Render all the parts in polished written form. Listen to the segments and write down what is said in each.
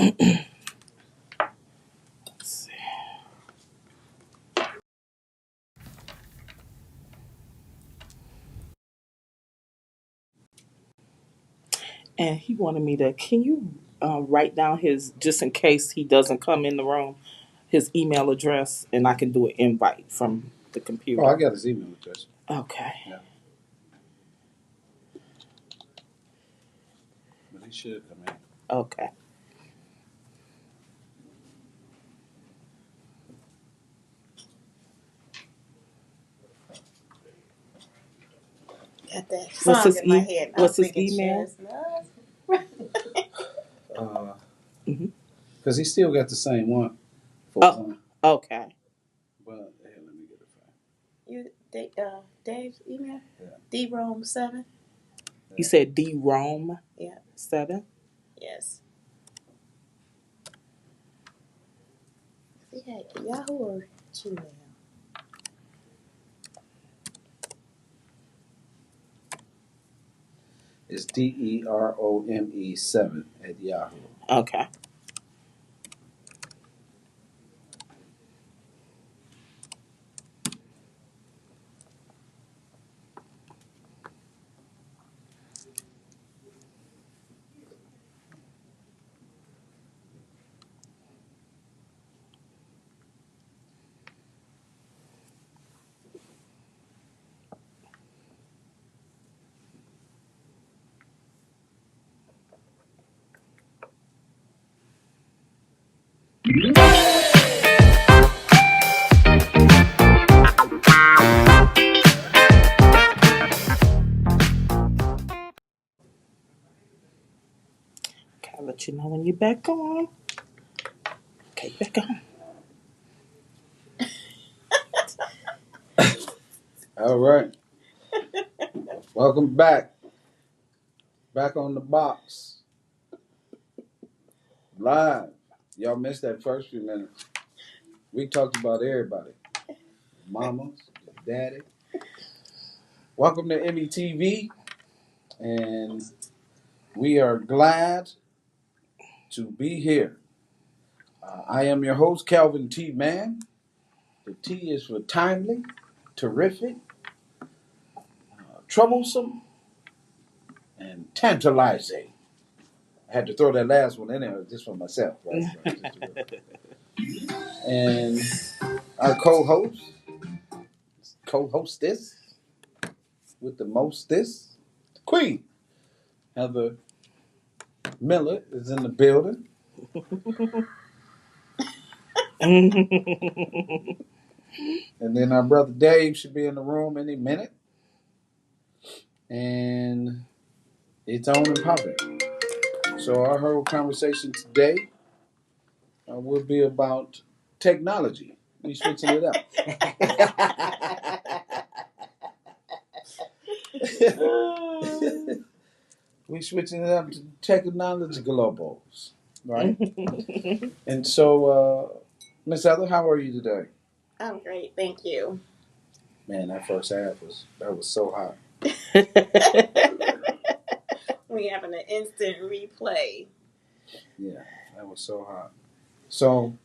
And he wanted me to, can you write down his, just in case he doesn't come in the room, his email address, and I can do an invite from the Oh, I computer. got his email address. Okay. Yeah. But he should come in. Okay. Got that What's song his in my head. I What's was his thinking email? Chestnut. Hmm. Because he still got the same one for Oh, one. okay. But here, let me get it for You, Dave's email? Yeah. DRome7? You said D Rome Yeah. 7. Yes. He had Yahoo or Gmail? It's DEROME7 at Yahoo. Okay. Okay, I'll let you know when you're back on. Okay, back on. All right. Welcome back. Back on the box. Live. Y'all missed that first few minutes. We talked about everybody. Mamas, daddy. Welcome to METV. And we are glad to be here. I am your host, Calvin T. Mann. The T is for timely, terrific, troublesome, and tantalizing. I had to throw that last one in there just for myself. Right? And our co-hostess with the mostest, Queen Heather Miller is in the building. And then our brother Dave should be in the room any minute. And it's on and popping. So our whole conversation today will be about technology. We switching it up. We switching it up to technology globals, right? And so, Miss Heather, how are you today? I'm great, thank you. Man, that first half was so hot. We having an instant replay. Yeah, that was so hot. So,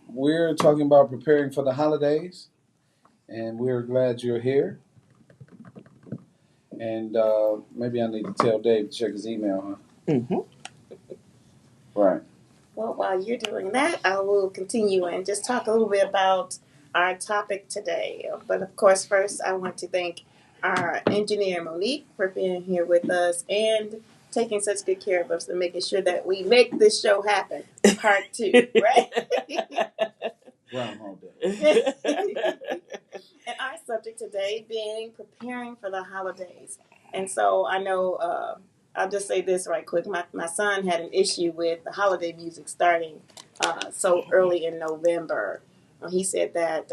we're talking about preparing for the holidays, and we're glad you're here. And maybe I need to tell Dave to check his email, huh? Mm-hmm. Right. Well, while you're doing that, I will continue and just talk a little bit about our topic today. But of course, first, I want to thank our engineer, Monique, for being here with us and taking such good care of us and making sure that we make this show happen. Part 2, right? Groundhog Day. And our subject today being preparing for the holidays. And so I know, I'll just say this right quick. My son had an issue with the holiday music starting so early in November. He said that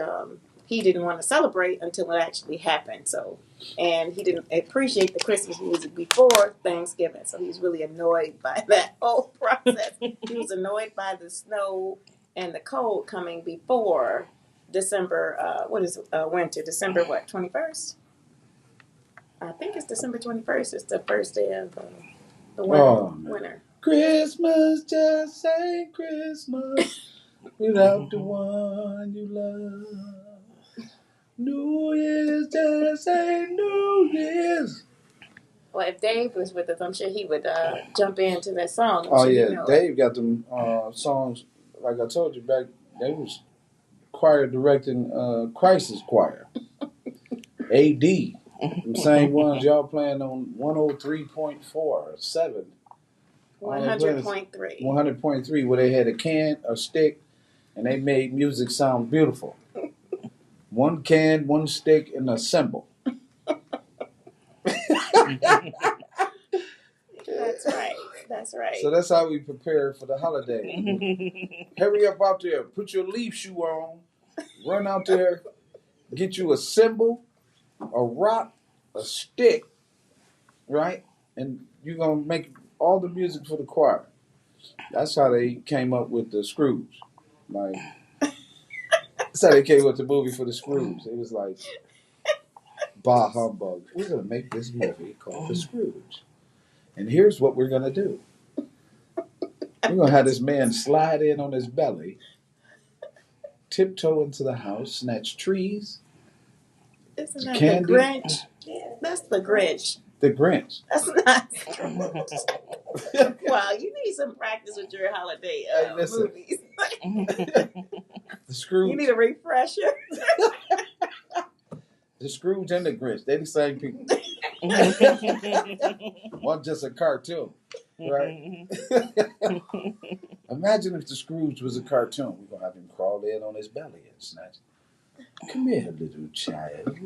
he didn't want to celebrate until it actually happened. So, and he didn't appreciate the Christmas music before Thanksgiving. So he was really annoyed by that whole process. He was annoyed by the snow and the cold coming before December, winter? December what, 21st? I think it's December 21st. It's the first day of the winter. Oh, man. Winter. Christmas just ain't Christmas without the one you love. New Year's just ain't New Year's. Well, if Dave was with us, I'm sure he would jump into that song. Oh yeah, Dave got them songs. Like I told you back, they was choir directing Crisis Choir, AD. The same ones y'all playing on 103.4 7. 100.3. 100.3, where they had a can, a stick, and they made music sound beautiful. One can, one stick, and a cymbal. That's right. That's right. So that's how we prepare for the holiday. Hurry up out there. Put your leaf shoe on. Run out there. Get you a cymbal, a rock, a stick, right? And you're going to make all the music for the choir. That's how they came up with the Scrooge. Like, that's how they came up with the movie for the Scrooge. It was like, bah humbug. We're going to make this movie called The Scrooge. And here's what we're going to do. We're going to have this man slide in on his belly, tiptoe into the house, snatch trees, Isn't that candy. the Grinch? Yeah, that's the Grinch. The Grinch. That's not Wow, you need some practice with your holiday movies. The Scrooge. You need a refresher. The Scrooge and the Grinch, they the same people. One just a cartoon, right? Imagine if the Scrooge was a cartoon. We're going to have him crawl in on his belly and snatch. Come here, little child.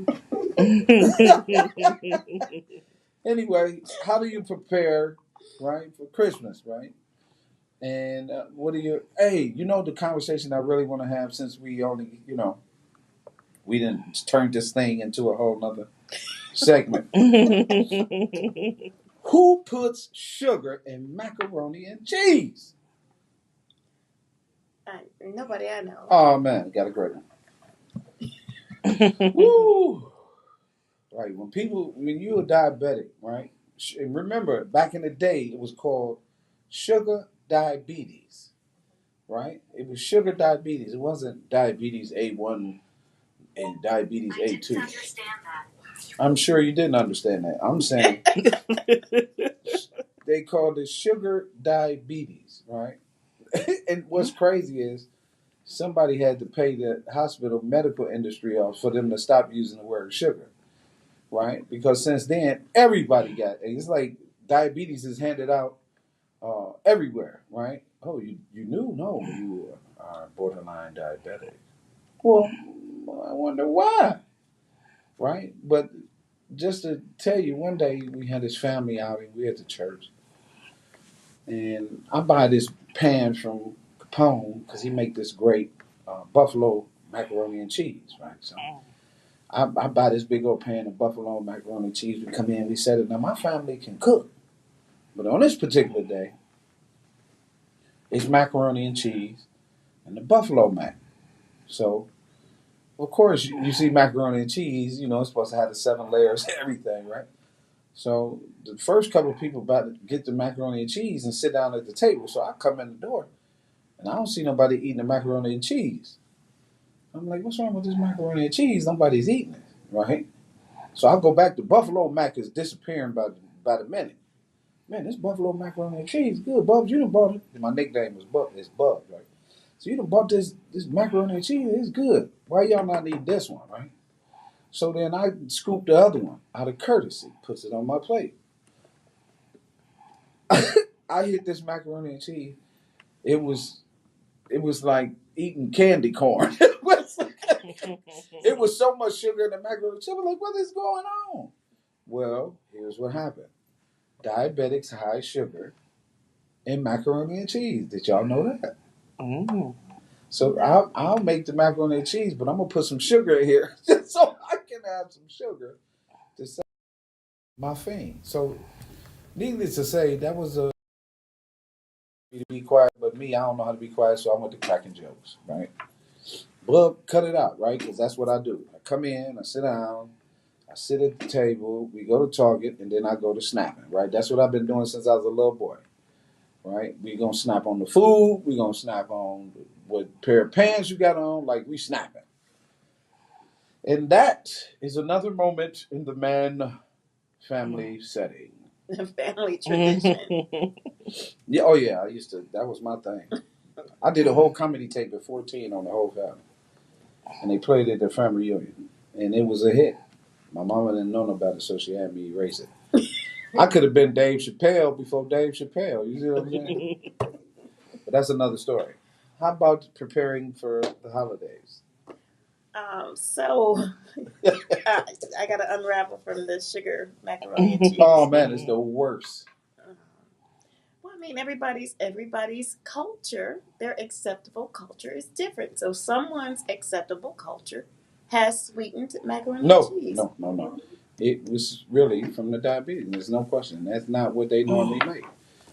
Anyway, how do you prepare, right, for Christmas, right? And what are your, hey, the conversation I really want to have, since we only, we didn't turn this thing into a whole nother segment. Who puts sugar in macaroni and cheese? Nobody I know. Oh, man, got a great one. Woo! Right, when you were diabetic, right? And remember, back in the day, it was called sugar diabetes, right? It was sugar diabetes. It wasn't diabetes A1 and diabetes A2. I didn't understand that. I'm sure you didn't understand that. I'm saying they called it sugar diabetes, right? And what's crazy is somebody had to pay the hospital medical industry off for them to stop using the word sugar, right? Because since then, everybody got it. It's like diabetes is handed out everywhere, right? Oh, you knew? No, you are borderline diabetic. Well, I wonder why, right? But just to tell you, one day we had this family outing. We at the church, and I buy this pan from Capone because he make this great buffalo macaroni and cheese, right? So I buy this big old pan of buffalo macaroni and cheese. We come in, we set it. Now my family can cook, but on this particular day, it's macaroni and cheese and the buffalo mac. So of course you see macaroni and cheese, it's supposed to have the 7 layers and everything, right? So the first couple of people about to get the macaroni and cheese and sit down at the table. So I come in the door and I don't see nobody eating the macaroni and cheese. I'm like, what's wrong with this macaroni and cheese? Nobody's eating it, right? So I go back. The buffalo mac is disappearing by the minute. Man, this buffalo macaroni and cheese good. Bubs, you done bought it. My nickname was Bub. It's Bub, right? So you done bought this macaroni and cheese. It's good. Why y'all not eating this one, right? So then I scoop the other one out of courtesy, puts it on my plate. I hit this macaroni and cheese. It was like eating candy corn. It was so much sugar in the macaroni and cheese. I was like, what is going on? Well, here's what happened. Diabetics high sugar in macaroni and cheese. Did y'all know that? Mm. So I'll make the macaroni and cheese, but I'm gonna put some sugar in here just so I can have some sugar to say my thing. So, needless to say, that was to be quiet. But me, I don't know how to be quiet, so I went to cracking jokes, right? Well, cut it out, right? Because that's what I do. I come in, I sit down, I sit at the table, we go to Target, and then I go to snapping, right? That's what I've been doing since I was a little boy, right? We gonna snap on the food. We gonna snap on what pair of pants you got on. Like we snapping, and that is another moment in the Mann family setting. Family tradition. Yeah, oh yeah, I used to. That was my thing. I did a whole comedy tape at 14 on the whole family, and they played it at the family reunion, and it was a hit. My mama didn't know about it, so she had me erase it. I could have been Dave Chappelle before Dave Chappelle. You see what I'm saying? But that's another story. How about preparing for the holidays? So I got to unravel from the sugar macaroni and cheese. Oh man, it's the worst. Well, I mean, everybody's culture, their acceptable culture is different. So someone's acceptable culture has sweetened macaroni and cheese. No. It was really from the diabetes. There's no question. That's not what they normally make.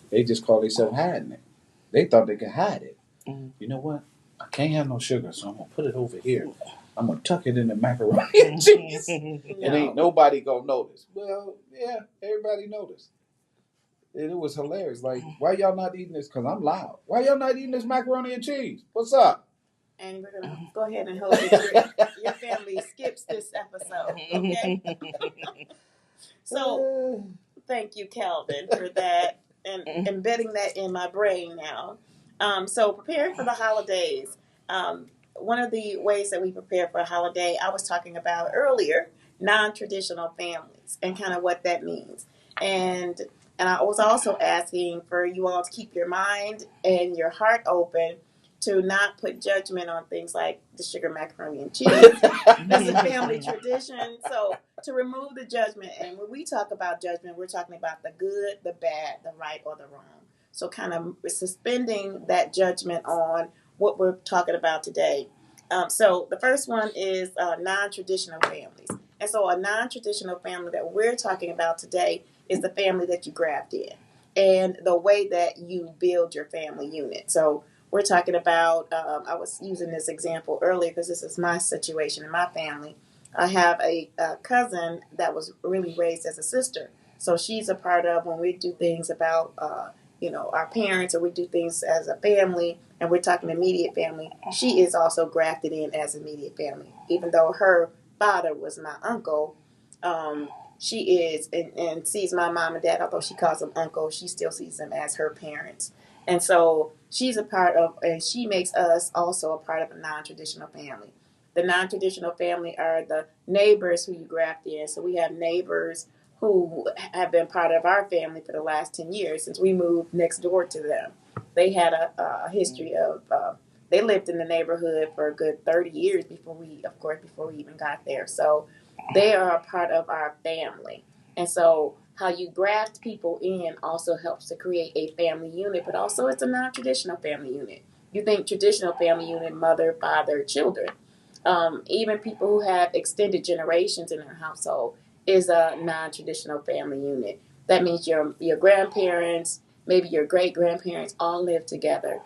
They just call themselves hiding it. They thought they could hide it. You know what? I can't have no sugar, so I'm gonna put it over here. I'm gonna tuck it in the macaroni and cheese, and ain't nobody gonna notice. Well, yeah, everybody noticed. And it was hilarious. Like, why y'all not eating this? Because I'm loud. Why y'all not eating this macaroni and cheese? What's up? And we're going to go ahead and hope that your family skips this episode, okay? So, thank you, Calvin, for that and embedding that in my brain now. So, preparing for the holidays. One of the ways that we prepare for a holiday, I was talking about earlier, non-traditional families and kind of what that means. And I was also asking for you all to keep your mind and your heart open to not put judgment on things like the sugar macaroni and cheese. That's a family tradition. So to remove the judgment, and when we talk about judgment, we're talking about the good, the bad, the right, or the wrong. So kind of suspending that judgment on what we're talking about today. So the first one is non-traditional families. And so a non-traditional family that we're talking about today is the family that you graft in and the way that you build your family unit. So we're talking about, I was using this example earlier because this is my situation in my family. I have a cousin that was really raised as a sister. So she's a part of when we do things about, our parents, or we do things as a family, and we're talking immediate family. She is also grafted in as immediate family. Even though her father was my uncle, she is and sees my mom and dad, although she calls them uncle, she still sees them as her parents. And so she's a part of, and she makes us also a part of a non-traditional family. The non-traditional family are the neighbors who you graft in. So we have neighbors who have been part of our family for the last 10 years since we moved next door to them. They had a history of, they lived in the neighborhood for a good 30 years before we even got there. So they are a part of our family. And so how you graft people in also helps to create a family unit, but also it's a non-traditional family unit. You think traditional family unit, mother, father, children. Even people who have extended generations in their household is a non-traditional family unit. That means your grandparents, maybe your great-grandparents all live together.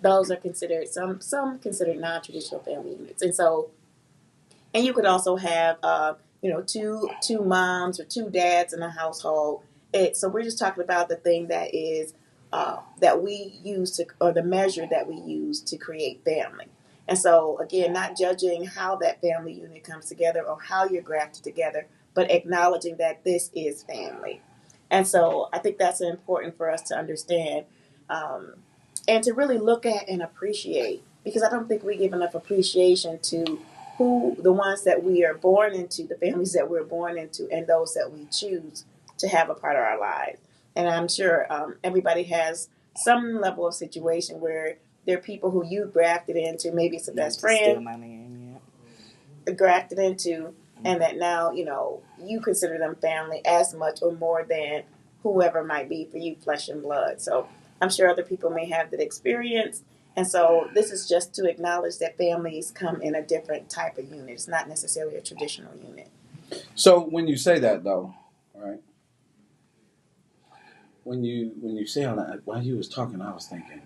Those are considered, some considered non-traditional family units. And you could also have, two moms or two dads in a household. So we're just talking about the thing that is that we use to, or the measure that we use to create family. And so again, not judging how that family unit comes together or how you're grafted together, but acknowledging that this is family. And so I think that's important for us to understand and to really look at and appreciate, because I don't think we give enough appreciation to who the ones that we are born into, the families that we're born into, and those that we choose to have a part of our lives. And I'm sure everybody has some level of situation where there are people who you grafted into, maybe it's a best friend, grafted into, and that now, you consider them family as much or more than whoever might be for you, flesh and blood. So I'm sure other people may have that experience. And so this is just to acknowledge that families come in a different type of unit. It's not necessarily a traditional unit. So when you say that, though, all right, when you say all that, while you was talking, I was thinking,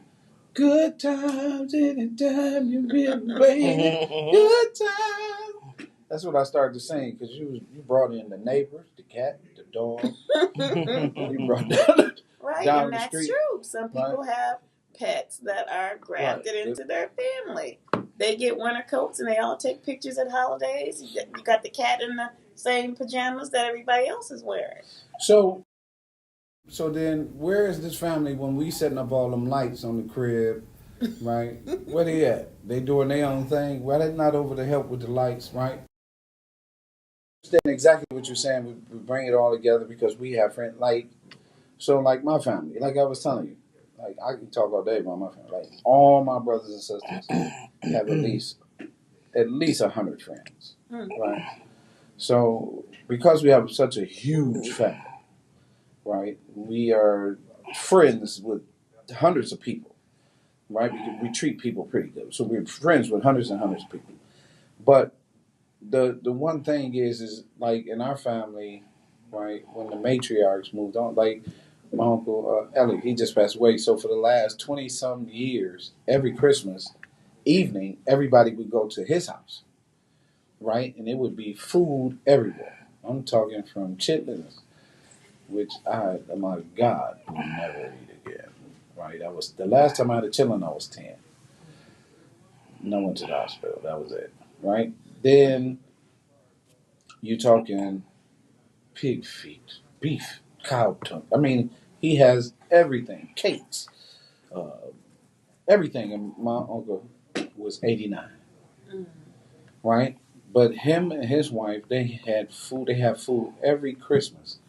good times anytime you been waiting, good times. That's what I started to sing, because you brought in the neighbors, the cat, the dog. You brought down Right, down and the that's street. true. Some Right. people have pets that are Right. grafted into their family. They get winter coats and they all take pictures at holidays. You got the cat in the same pajamas that everybody else is wearing. So then where is this family when we setting up all them lights on the crib, right? Where they at? They doing their own thing. Why they not over to help with the lights, right? Understand exactly what you're saying. We bring it all together because we have friends. Like so, like my family. Like I was telling you, like I can talk all day about my family. Like all my brothers and sisters have at least 100 friends, right? So because we have such a huge family, right? We are friends with hundreds of people, right? We treat people pretty good, so we're friends with hundreds and hundreds of people. But the one thing is like in our family, right? When the matriarchs moved on, like my uncle Elliot, he just passed away. So for the last 20 some years, every Christmas evening, everybody would go to his house, right? And it would be food everywhere. I'm talking from chitlins, which oh my God, will never eat again. Right? That was the last time I had a chitlin. I was 10. And I went to the hospital. That was it. Right? Then you talking pig feet, beef, cow tongue. I mean, he has everything, cakes, uh, everything. And my uncle was 89. Right? But him and his wife, they had food. They have food every Christmas,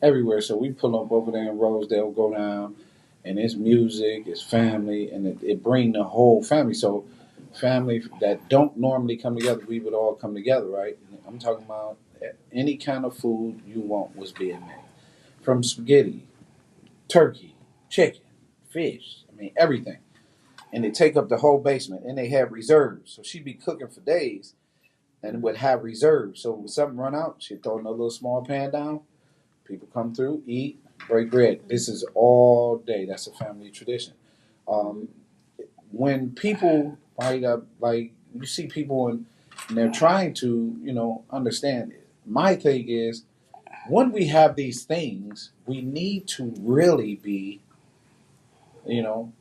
everywhere. So we pull up over there in Rosedale, go down, and it's music, it's family, and it bring the whole family. So family that don't normally come together, we would all come together, right? I'm talking about any kind of food you want was being made, from spaghetti, turkey, chicken, fish. I mean everything, and they take up the whole basement, and they have reserves. So she'd be cooking for days, and would have reserves. So when something run out, she'd throw in a little small pan down. People come through, eat, break bread. This is all day. That's a family tradition. Um, when people, right, like you see people and they're trying to, understand it. My thing is, when we have these things, we need to really be, you know,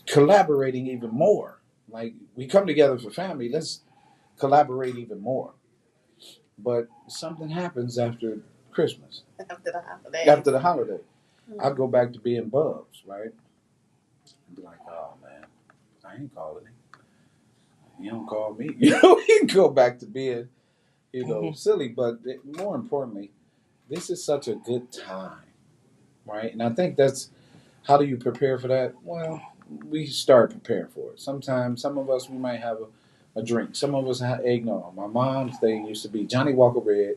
collaborating even more. Like we come together for family, let's collaborate even more. But something happens after Christmas, After the holidays. after the holiday. I go back to being Bubs, right? Be like, oh man, I ain't calling him. He don't call me. He can go back to being, silly. But more importantly, this is such a good time, right? And I think that's how do you prepare for that? Well, we start preparing for it. Sometimes, some of us we might have a drink. Some of us have eggnog. My mom's thing used to be Johnny Walker Red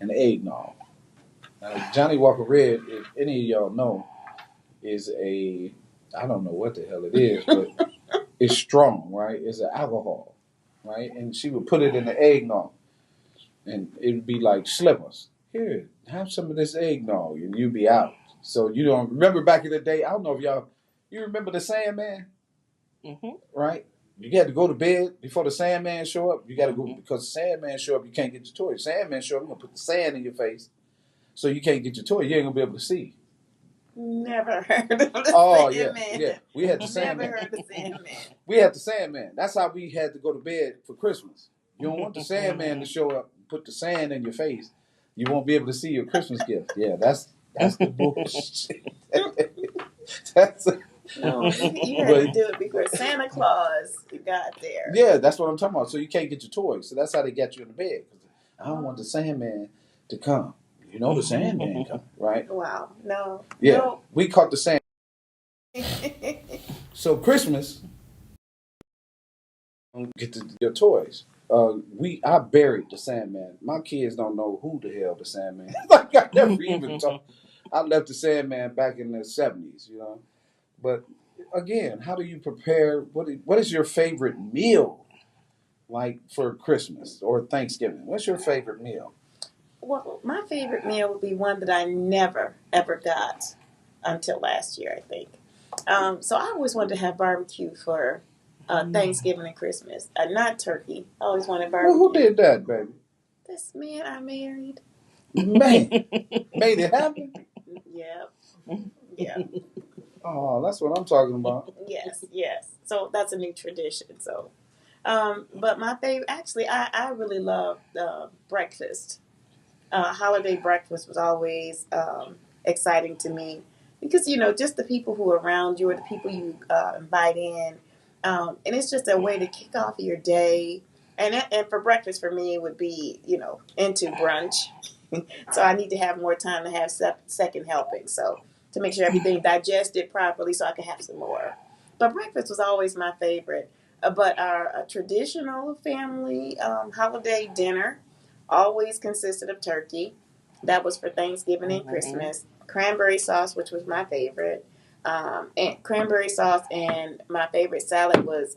and eggnog. Now, Johnny Walker Red, if any of y'all know, is I don't know what the hell it is, but it's strong, right? It's an alcohol, right? And she would put it in the eggnog, and it would be like slippers. Here, have some of this eggnog, and you'd be out. So you don't remember back in the day. I don't know if you remember the Sandman, right? You had to go to bed before the Sandman show up. You got to go because the Sandman show up. You can't get your toy. Sandman show up. You're gonna put the sand in your face, so you can't get your toy. You ain't gonna be able to see. Never heard of the Oh Sandman. yeah. We had the Sandman. Never heard of Sandman. We had the Sandman. That's how we had to go to bed for Christmas. You don't want the Sandman to show up, and put the sand in your face. You won't be able to see your Christmas gift. Yeah, that's the bullshit. that's No, you had to do it before Santa Claus got there. Yeah, that's what I'm talking about. So you can't get your toys. So that's how they get you in the bed. I don't want the Sandman to come. You know the Sandman coming, right? Wow. No. Yeah, No. we caught the Sandman. So Christmas, get your toys. I buried the Sandman. My kids don't know who the hell the Sandman is. Like I never even talked. I left the Sandman back in the 70s, But again, how do you prepare? What is your favorite meal like for Christmas or Thanksgiving? What's your favorite meal? Well, my favorite meal would be one that I never ever got until last year, I think. So I always wanted to have barbecue for Thanksgiving and Christmas. Not turkey. I always wanted Well, barbecue. who did that, baby? This man I married. Man, made it happen. Yeah. Yeah. Oh, that's what I'm talking about. Yes, yes. So that's a new tradition. So, but my favorite, actually, I really love breakfast. Holiday breakfast was always exciting to me because just the people who are around you or the people you invite in, and it's just a way to kick off your day. And for breakfast for me it would be into brunch, so I need to have more time to have second helping. So to make sure everything digested properly, so I can have some more. But breakfast was always my favorite. But our traditional family holiday dinner always consisted of turkey. That was for Thanksgiving and Mm-hmm. Christmas. Cranberry sauce, which was my favorite. And cranberry sauce, and my favorite salad was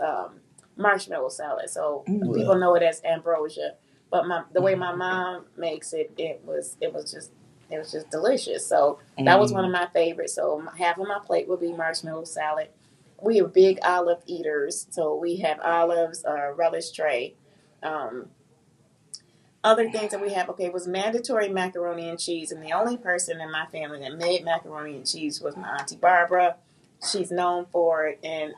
marshmallow salad. So people know it as ambrosia, but the way my mom makes it, it was just delicious. So that was one of my favorites. So half of my plate would be marshmallow salad. We are big olive eaters, so we have olives, relish tray. Um, Other things that we have, okay, was mandatory macaroni and cheese, and the only person in my family that made macaroni and cheese was my auntie Barbara. She's known for it, and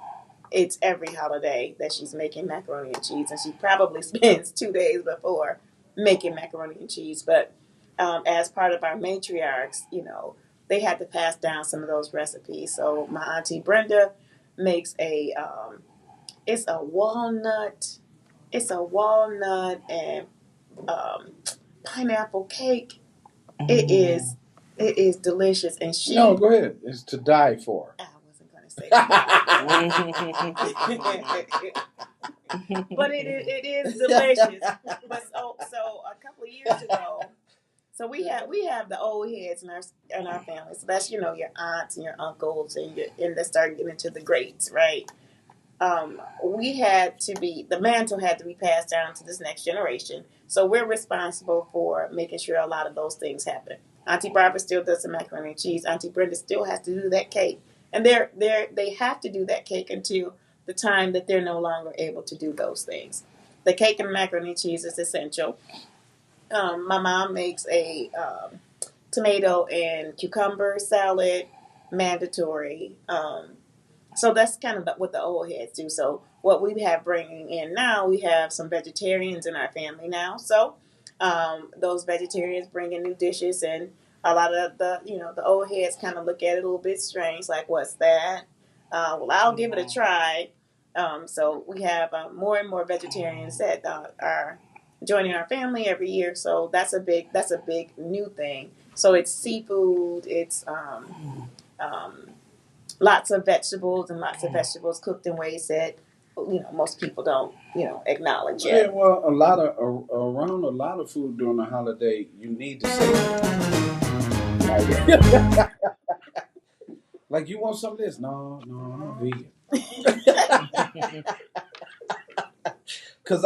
it's every holiday that she's making macaroni and cheese, and she probably spends 2 days before making macaroni and cheese. But as part of our matriarchs, they had to pass down some of those recipes. So my auntie Brenda makes it's a walnut, and um, pineapple cake. It is it is delicious, and No, go ahead. It's to die for. I wasn't going to say that, but it is delicious. But so a couple of years ago, so we have the old heads in our family. So that's your aunts and your uncles, and let's start getting into the greats, right? We had to be the mantle had to be passed down to this next generation. So we're responsible for making sure a lot of those things happen. Auntie Barbara still does the macaroni and cheese. Auntie Brenda still has to do that cake, and they have to do that cake until the time that they're no longer able to do those things. The cake and macaroni and cheese is essential. My mom makes a tomato and cucumber salad, mandatory. So that's kind of what the old heads do. So what we have bringing in now, we have some vegetarians in our family now. So those vegetarians bring in new dishes, and a lot of the old heads kind of look at it a little bit strange, like what's that? Well, I'll give it a try. So we have more and more vegetarians that are joining our family every year. So that's a big new thing. So it's seafood. It's lots of vegetables, and lots of vegetables cooked in ways that most people don't acknowledge Yeah, yet. well, around a lot of food during the holiday, you need to say like, like you want some of this? No, no, I'm vegan. Cause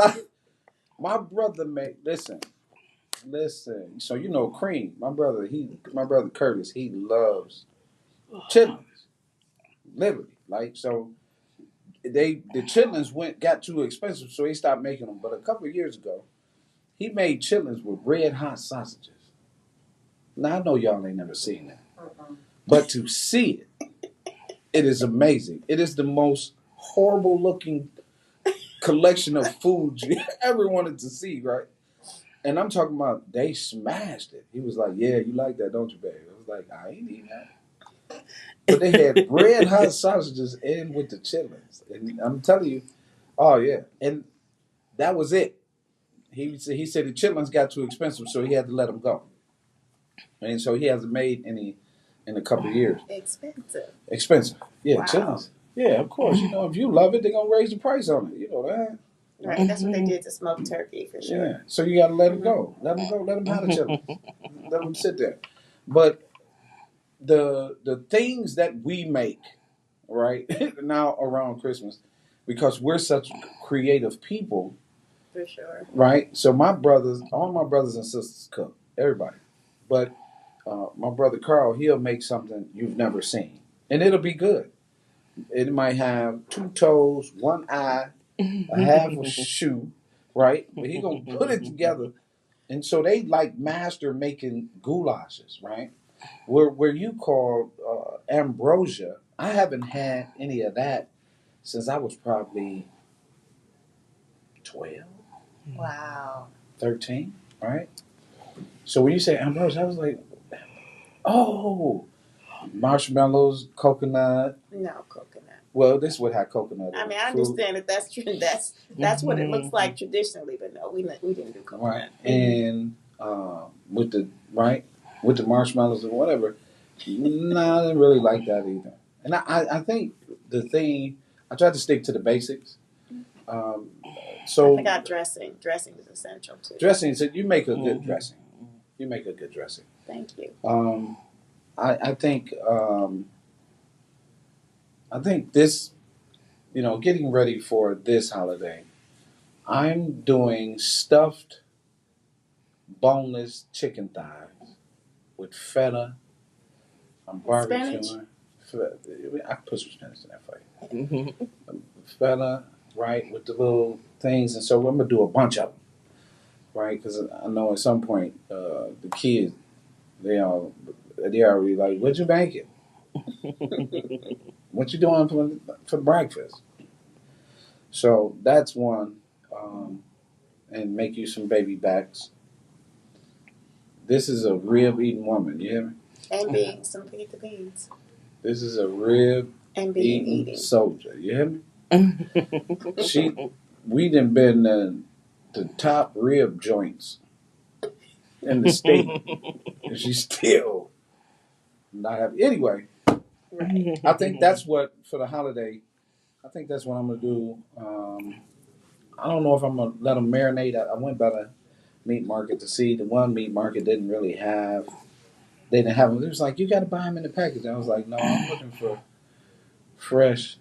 my brother made listen. So cream. My brother Curtis, he loves chitlins, literally. Like so, the chitlins got too expensive, so he stopped making them. But a couple of years ago, he made chitlins with red hot sausages. Now I know y'all ain't never seen that, but to see it, it is amazing. It is the most horrible looking collection of food you ever wanted to see, right? And I'm talking about they smashed it. He was like, "Yeah, you like that, don't you, babe?" I was like, "I ain't eating that." But they had red hot sausages in with the chitlins, and I'm telling you, oh yeah, and that was it. He said the chitlins got too expensive, so he had to let them go, and so he hasn't made any in a couple of years. Expensive. Expensive, yeah, Wow. chitlins. Yeah, of course. If you love it, they're gonna raise the price on it. You know that. Right. That's what they did to smoked turkey for sure. Yeah. So you got to let them go. Let them go. Let them have the chitlins. Let them sit there. But the things that we make right now around Christmas, because we're such creative people, For sure. right? So all my brothers and sisters cook, everybody. But my brother Carl, he'll make something you've never seen, and it'll be good. It might have two toes, one eye, a half a shoe, right? But he gonna put it together. And so they like master making goulashes, right? where you call ambrosia. I haven't had any of that since I was probably 12, Wow. 13, right? So when you say ambrosia, I was like, oh, marshmallows, coconut. No coconut. Well, this would have coconut I in mean, it. I Fruit, understand that that's true. That's what it looks like traditionally, but no, we didn't do coconut. right? And with the right with the marshmallows or whatever. No, I didn't really like that either. And I think the thing I tried to stick to the basics. Um, I so forgot dressing. Dressing is essential too. dressing, so you make a good dressing. You make a good dressing. Thank you. I think I think this, getting ready for this holiday, I'm doing stuffed boneless chicken thighs with feta. I'm Spinach? barbecuing. I can put some spinach in that for you. Feta, right, with the little things, and so I'm gonna do a bunch of them, right? Because I know at some point the kids they already like, what you making? What you doing for breakfast? So that's one, and make you some baby backs. This is a rib eating woman. You hear me? And beans. Some pita beans. This is a rib And bean eating eating. soldier. You hear me? We done been the top rib joints in the state, and she still not happy. Anyway, Right. I think that's what for the holiday. I think that's what I'm gonna do. I don't know if I'm gonna let them marinate. I went by the meat market to see the one meat market didn't really have. They didn't have them. It was like you got to buy them in the package. I was like, no, I'm looking for fresh,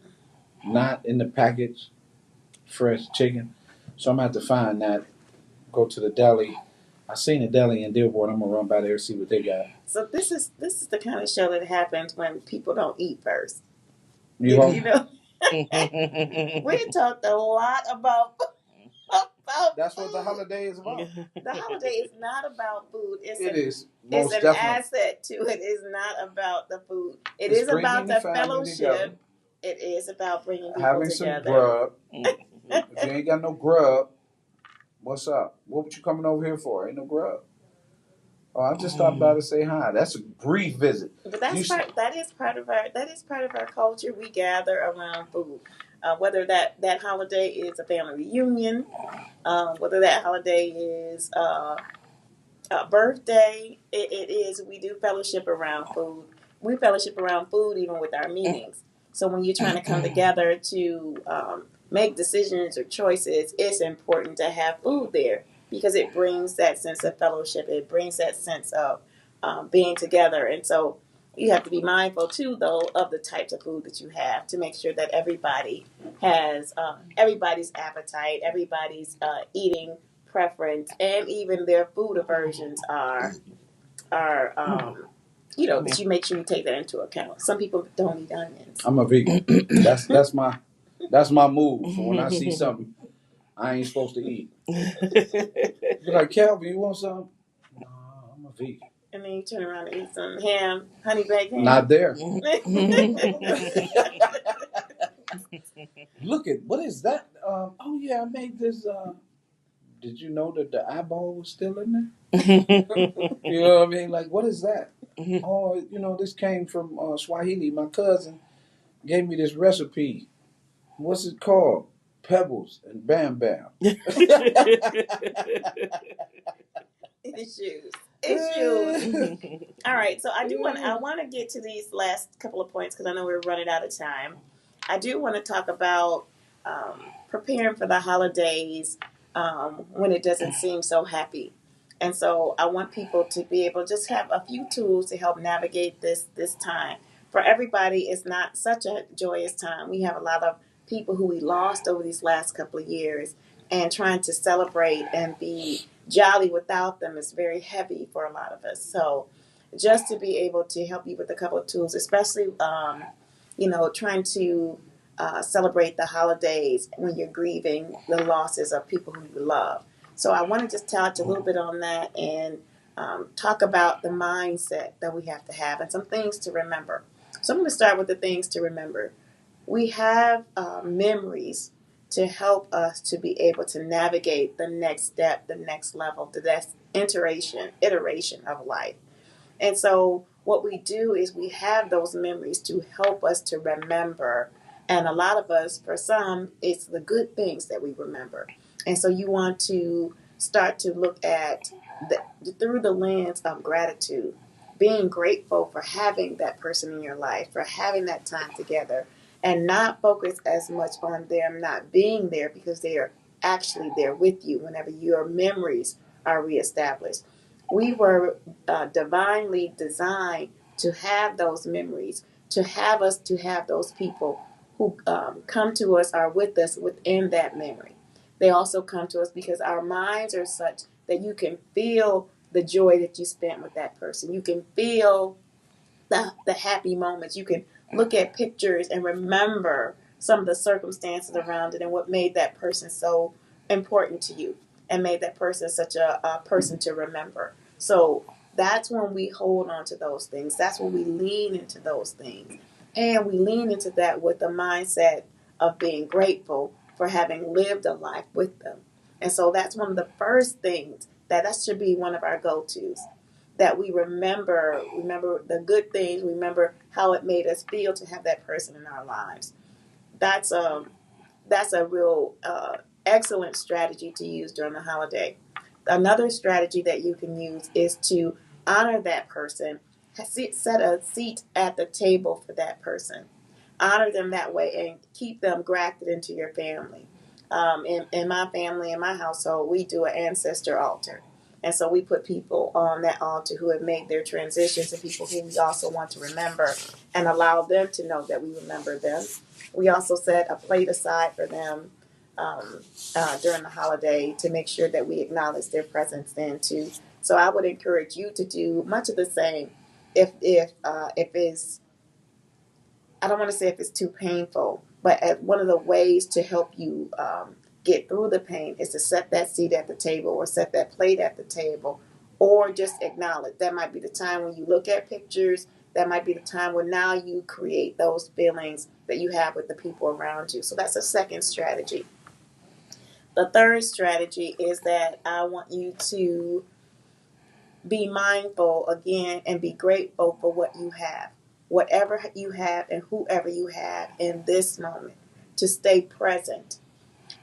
not in the package, fresh chicken. So I'm gonna have to find that. Go to the deli. I seen a deli in Dearborn. I'm gonna run by there see what they got. So this is the kind of show that happens when people don't eat first. You You know, know, we talked a lot about that's food. what the holiday is about. The holiday is not about food. It is It's most an definitely. asset to it. It's not about the food. It It's is about bringing the the family together, fellowship. It is about bringing people having some together. grub. If you ain't got no grub, what's up? What you coming over here for? Ain't no grub. Oh, I just stopped by to say hi. That's a brief visit. But that is part of our culture. We gather around food. Whether that holiday is a family reunion, whether that holiday is a birthday, it is we do fellowship around food. We fellowship around food even with our meetings. So when you're trying to come together to make decisions or choices, it's important to have food there because it brings that sense of fellowship. It brings that sense of being together. And so you have to be mindful too, though, of the types of food that you have to make sure that everybody has everybody's appetite, everybody's eating preference, and even their food aversions are that you make sure you take that into account. Some people don't eat onions. I'm a vegan. That's my move. So when I see something I ain't supposed to eat, be like, Calvin, you want something? No, I'm a vegan. And then you turn around and eat some ham, honey baked ham. Not there. Look at what is that? Oh yeah, I made this. Did you know that the eyeball was still in there? You know what I mean? Like, what is that? Oh, this came from Swahili. My cousin gave me this recipe. What's it called? Pebbles and Bam Bam. Issues. All right, so I want to get to these last couple of points because I know we're running out of time. I do want to talk about preparing for the holidays when it doesn't seem so happy. And so I want people to be able to just have a few tools to help navigate this time. For everybody, it's not such a joyous time. We have a lot of people who we lost over these last couple of years, and trying to celebrate and be jolly without them is very heavy for a lot of us. So just to be able to help you with a couple of tools, especially, trying to celebrate the holidays when you're grieving the losses of people who you love. So I want to just touch a little bit on that and talk about the mindset that we have to have and some things to remember. So I'm going to start with the things to remember. We have memories to help us to be able to navigate the next step, the next level, the next iteration of life. And so what we do is we have those memories to help us to remember. And a lot of us, for some, it's the good things that we remember. And so you want to start to look at through the lens of gratitude, being grateful for having that person in your life, for having that time together, and not focus as much on them not being there because they are actually there with you whenever your memories are reestablished. We were divinely designed to have those memories, to have those people who come to us, are with us within that memory. They also come to us because our minds are such that you can feel the joy that you spent with that person. You can feel the happy moments. You can look at pictures and remember some of the circumstances around it and what made that person so important to you and made that person such a person to remember. So that's when we hold on to those things. That's when we lean into those things. And we lean into that with the mindset of being grateful for having lived a life with them. And so that's one of the first things that should be one of our go-tos, that we remember the good things, remember how it made us feel to have that person in our lives. That's a real excellent strategy to use during the holiday. Another strategy that you can use is to honor that person, set a seat at the table for that person, honor them that way, and keep them grafted into your family. In my family, in my household, we do an ancestor altar. And so we put people on that altar who have made their transitions and people who we also want to remember and allow them to know that we remember them. We also set a plate aside for them during the holiday to make sure that we acknowledge their presence then too. So I would encourage you to do much of the same. If it's, I don't want to say if it's too painful, but one of the ways to help you get through the pain is to set that seat at the table or set that plate at the table, or just acknowledge. That might be the time when you look at pictures. That might be the time when now you create those feelings that you have with the people around you. So that's a second strategy. The third strategy is that I want you to be mindful again and be grateful for what you have, whatever you have and whoever you have in this moment, to stay present.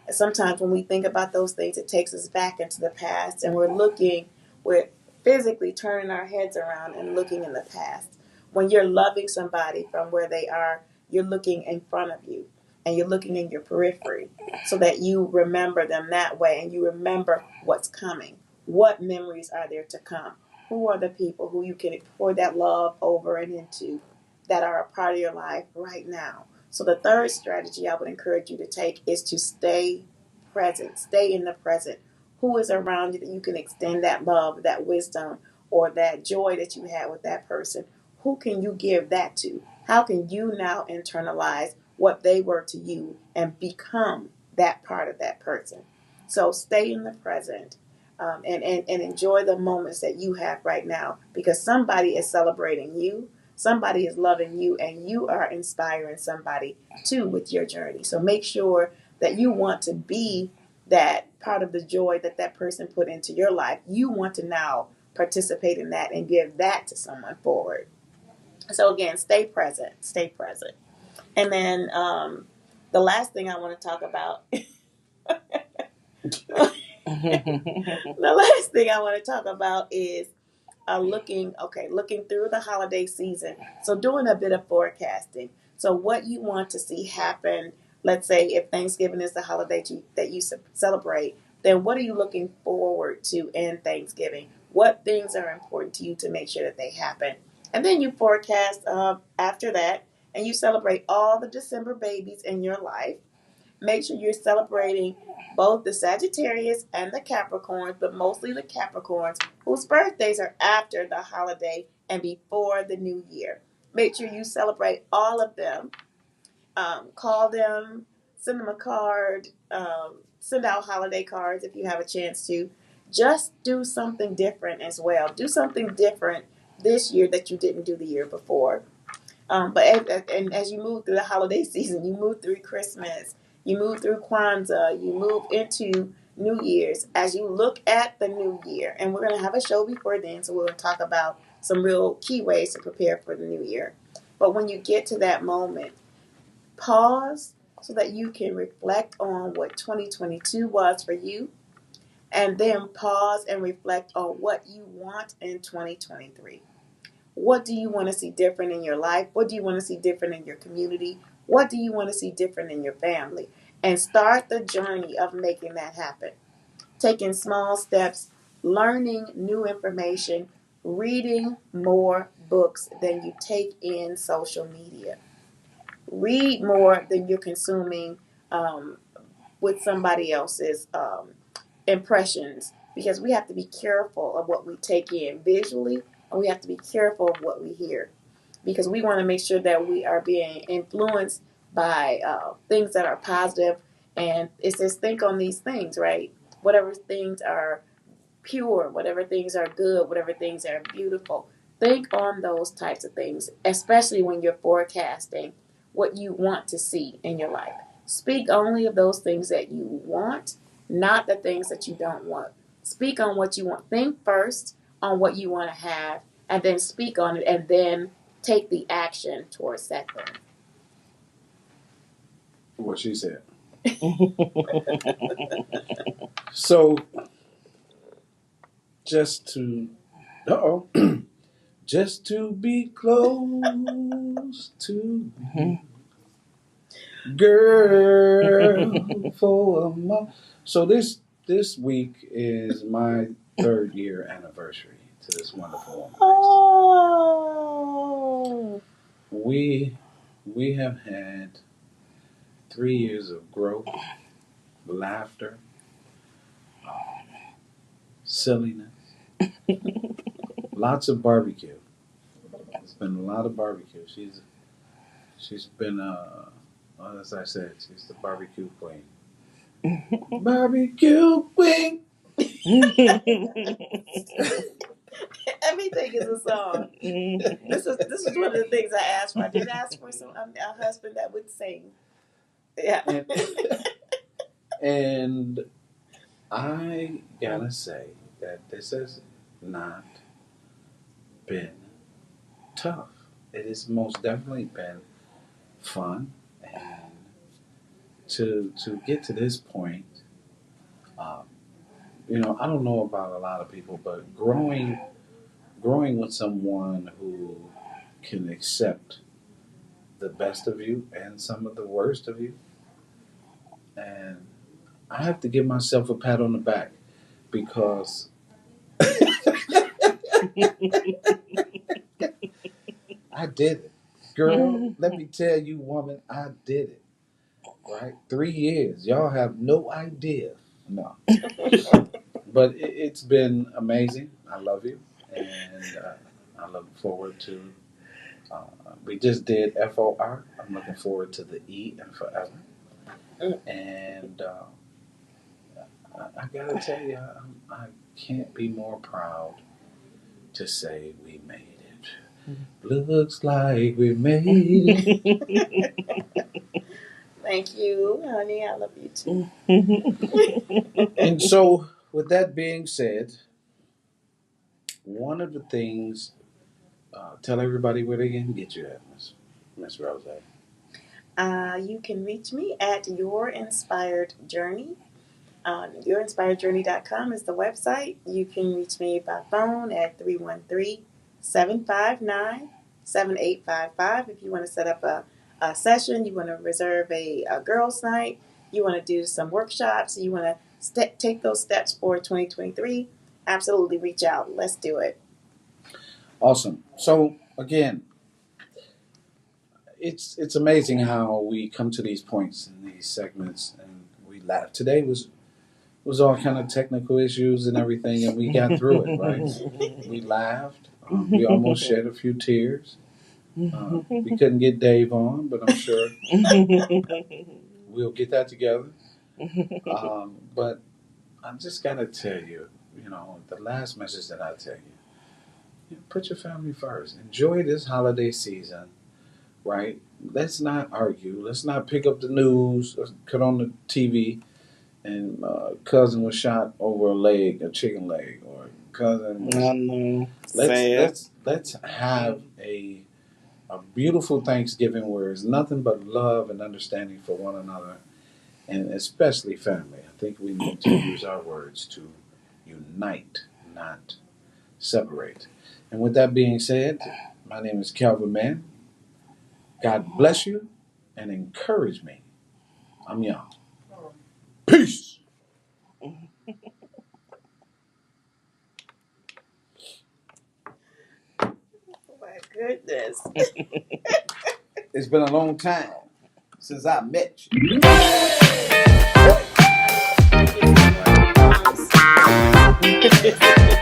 And sometimes when we think about those things, it takes us back into the past and we're physically turning our heads around and looking in the past. When you're loving somebody from where they are, you're looking in front of you and you're looking in your periphery so that you remember them that way and you remember what's coming. What memories are there to come? Who are the people who you can pour that love over and into that are a part of your life right now? So the third strategy I would encourage you to take is to stay present, stay in the present. Who is around you that you can extend that love, that wisdom, or that joy that you had with that person? Who can you give that to? How can you now internalize what they were to you and become that part of that person? So stay in the present and enjoy the moments that you have right now, because somebody is celebrating you. Somebody is loving you, and you are inspiring somebody too with your journey. So make sure that you want to be that part of the joy that that person put into your life. You want to now participate in that and give that to someone forward. So again, stay present, stay present. And then the last thing I want to talk about, the last thing I want to talk about is looking through the holiday season. So doing a bit of forecasting. So what you want to see happen, let's say if Thanksgiving is the holiday that you celebrate, then what are you looking forward to in Thanksgiving? What things are important to you to make sure that they happen? And then you forecast after that, and you celebrate all the December babies in your life. Make sure you're celebrating both the Sagittarius and the Capricorns, but mostly the Capricorns, whose birthdays are after the holiday and before the new year. Make sure you celebrate all of them. Call them, send them a card, send out holiday cards if you have a chance to. just do something different as well. Do something different this year that you didn't do the year before. And as you move through the holiday season, you move through Christmas, you move through Kwanzaa, you move into New Year's. As you look at the new year, and we're going to have a show before then, so we're going to talk about some real key ways to prepare for the new year. But when you get to that moment, pause so that you can reflect on what 2022 was for you, and then pause and reflect on what you want in 2023. What do you want to see different in your life? What do you want to see different in your community? What do you want to see different in your family? And start the journey of making that happen. Taking small steps, learning new information, reading more books than you take in social media. Read more than you're consuming with somebody else's impressions, because we have to be careful of what we take in visually, and we have to be careful of what we hear, because we want to make sure that we are being influenced by things that are positive. And it says think on these things, right? Whatever things are pure, whatever things are good, whatever things are beautiful, think on those types of things, especially when you're forecasting what you want to see in your life. Speak only of those things that you want, not the things that you don't want. Speak on what you want. Think first on what you want to have, and then speak on it, and then take the action towards that thing. What she said. So, just to, just to be close to you, girl, for a month. So this week is my 3rd year anniversary to this wonderful woman. Oh. We have had 3 years of growth, laughter, silliness, lots of barbecue. It's been a lot of barbecue. She's been as I said, she's the barbecue queen. Barbecue queen. Everything is a song. This is one of the things I asked for. I did ask for a husband that would sing. Yeah. And I gotta say that this has not been tough. It has most definitely been fun, and to get to this point, um, I don't know about a lot of people, but growing with someone who can accept the best of you and some of the worst of you, and I have to give myself a pat on the back because I did it. Girl, let me tell you, woman, I did it. Right? 3 years. Y'all have no idea. No. But it's been amazing. I love you. And I look forward to, we just did FOR. I'm looking forward to the E and forever. And I got to tell you, I can't be more proud to say we made it. Looks like we made it. Thank you, honey. I love you too. And so, with that being said, one of the things, tell everybody where they can get you at, Miss Rose. You can reach me at Your Inspired Journey. YourInspiredJourney.com is the website. You can reach me by phone at 313-759-7855. If you want to set up a session, you want to reserve a girls' night, you want to do some workshops, you want to take those steps for 2023, absolutely reach out. Let's do it. Awesome. So, again, it's amazing how we come to these points in these segments and we laugh. Today was all kind of technical issues and everything, and we got through it, right? We laughed. We almost shed a few tears. We couldn't get Dave on, but I'm sure we'll get that together. But I just got to tell you, the last message that I tell you, put your family first. Enjoy this holiday season, right? Let's not argue. Let's not pick up the news or cut on the TV and cousin was shot over a chicken leg, or cousin was. I know. Let's Sad. let's let's have a beautiful Thanksgiving where it's nothing but love and understanding for one another, and especially family. I think we need to use our words to unite, not separate. And with that being said, my name is Calvin Mann. God bless you and encourage me. I'm young. Peace. My goodness. It's been a long time since I met you. Yes.